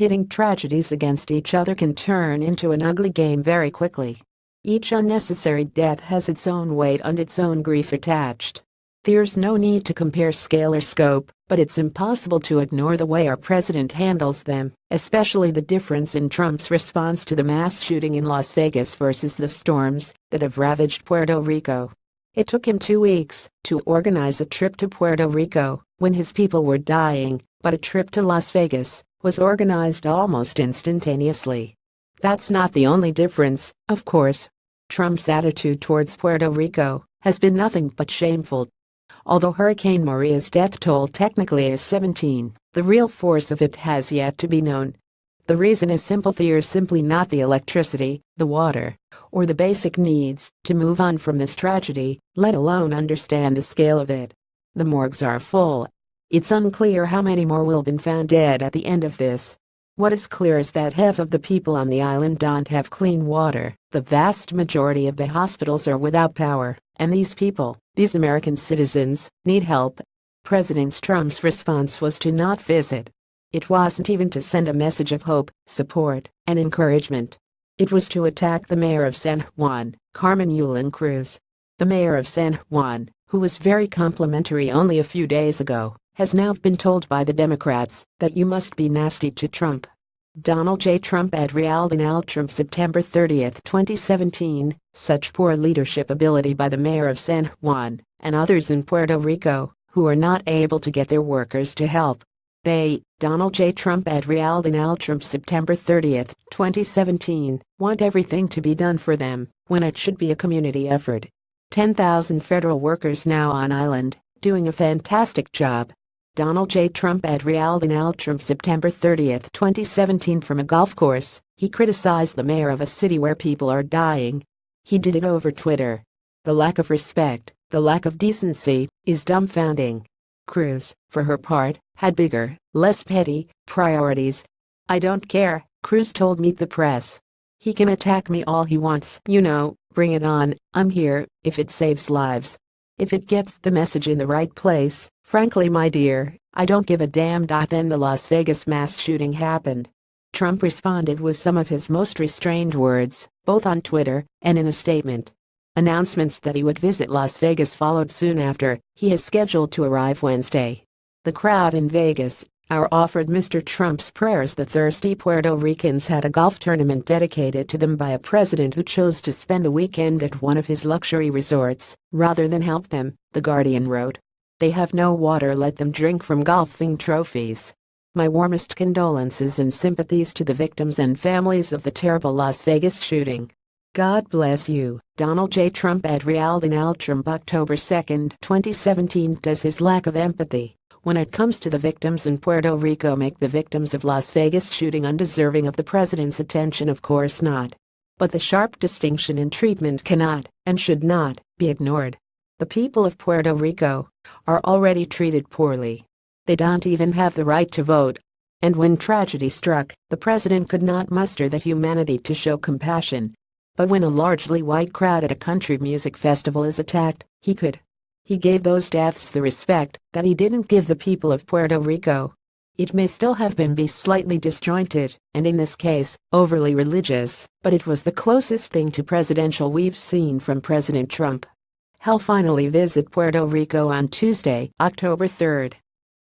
pitting tragedies against each other can turn into an ugly game very quickly. Each unnecessary death has its own weight and its own grief attached. There's no need to compare scale or scope, but it's impossible to ignore the way our president handles them, especially the difference in Trump's response to the mass shooting in Las Vegas versus the storms that have ravaged Puerto Rico. It took him 2 weeks to organize a trip to Puerto Rico when his people were dying, but a trip to Las Vegas was organized almost instantaneously. That's not the only difference, of course. Trump's attitude towards Puerto Rico has been nothing but shameful. Although Hurricane Maria's death toll technically is 17, the real force of it has yet to be known. The reason is simple: there's simply not the electricity, the water, or the basic needs to move on from this tragedy, let alone understand the scale of it. The morgues are full. It's unclear how many more will be found dead at the end of this. What is clear is that half of the people on the island don't have clean water, the vast majority of the hospitals are without power, and these people, these American citizens, need help. President Trump's response was to not visit. It wasn't even to send a message of hope, support, and encouragement. It was to attack the mayor of San Juan, Carmen Yulín Cruz. The mayor of San Juan, who was very complimentary only a few days ago, has now been told by the Democrats that you must be nasty to Trump. Donald J. Trump at Donald Trump September 30, 2017, such poor leadership ability by the mayor of San Juan and others in Puerto Rico who are not able to get their workers to help. They, Donald J. Trump at Donald Trump September 30, 2017, want everything to be done for them when it should be a community effort. 10,000 federal workers now on island, doing a fantastic job. Donald J. Trump at Donald Trump September 30, 2017 from a golf course, he criticized the mayor of a city where people are dying. He did it over Twitter. The lack of respect, the lack of decency, is dumbfounding. Cruz, for her part, had bigger, less petty, priorities. I don't care, Cruz told Meet the Press. He can attack me all he wants, bring it on, I'm here, if it saves lives. If it gets the message in the right place, frankly my dear, I don't give a damn. Then the Las Vegas mass shooting happened. Trump responded with some of his most restrained words, both on Twitter and in a statement. Announcements that he would visit Las Vegas followed soon after. He is scheduled to arrive Wednesday. The crowd in Vegas are offered Mr. Trump's prayers. The thirsty Puerto Ricans had a golf tournament dedicated to them by a president who chose to spend the weekend at one of his luxury resorts rather than help them, The Guardian wrote. They have no water, let them drink from golfing trophies. My warmest condolences and sympathies to the victims and families of the terrible Las Vegas shooting. God bless you, Donald J. Trump at Donald Trump October 2, 2017. Does his lack of empathy when it comes to the victims in Puerto Rico make the victims of Las Vegas shooting undeserving of the president's attention? Of course not. But the sharp distinction in treatment cannot, and should not, be ignored. The people of Puerto Rico are already treated poorly. They don't even have the right to vote. And when tragedy struck, the president could not muster the humanity to show compassion. But when a largely white crowd at a country music festival is attacked, he could. He gave those deaths the respect that he didn't give the people of Puerto Rico. It may still have been be slightly disjointed, and in this case, overly religious, but it was the closest thing to presidential we've seen from President Trump. He'll finally visit Puerto Rico on Tuesday, October 3,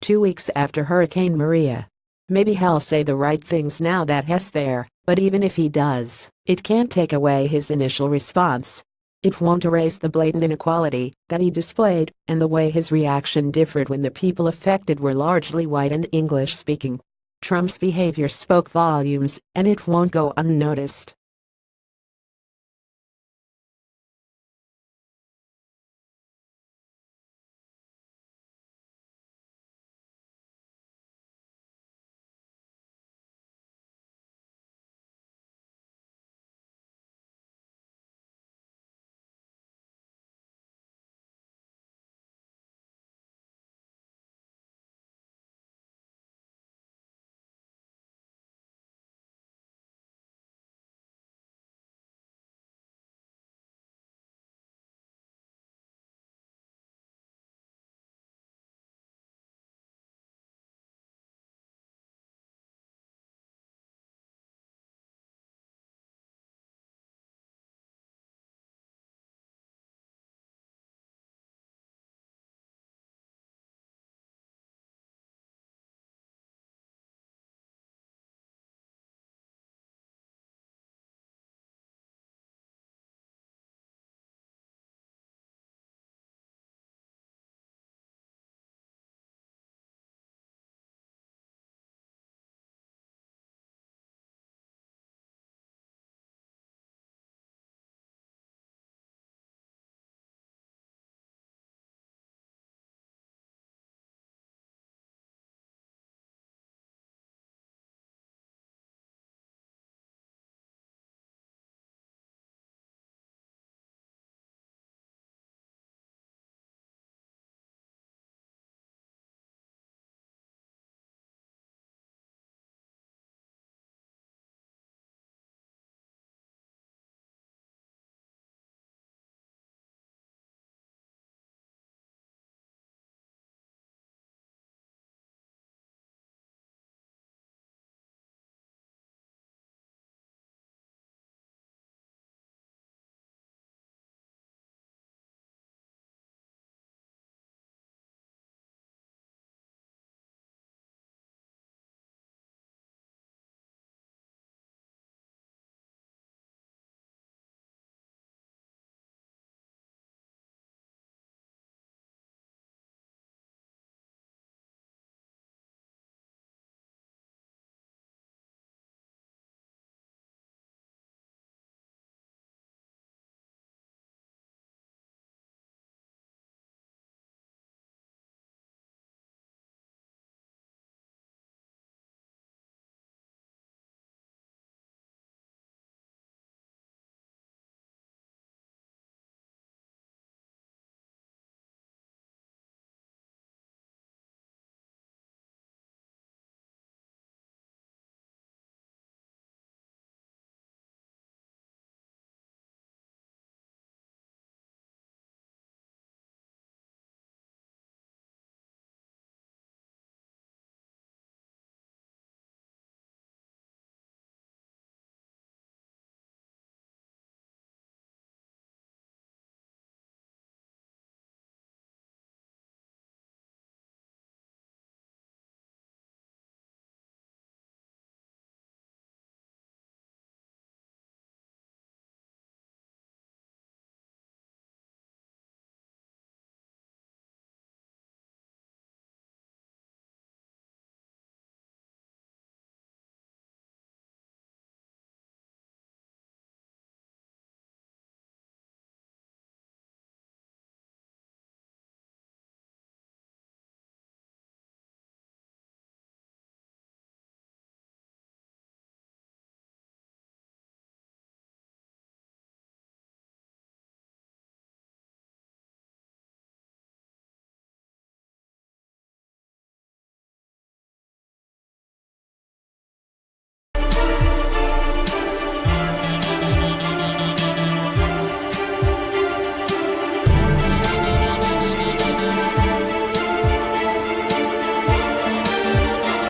2 weeks after Hurricane Maria. Maybe he'll say the right things now that he's there, but even if he does, it can't take away his initial response. It won't erase the blatant inequality that he displayed and the way his reaction differed when the people affected were largely white and English-speaking. Trump's behavior spoke volumes, and it won't go unnoticed.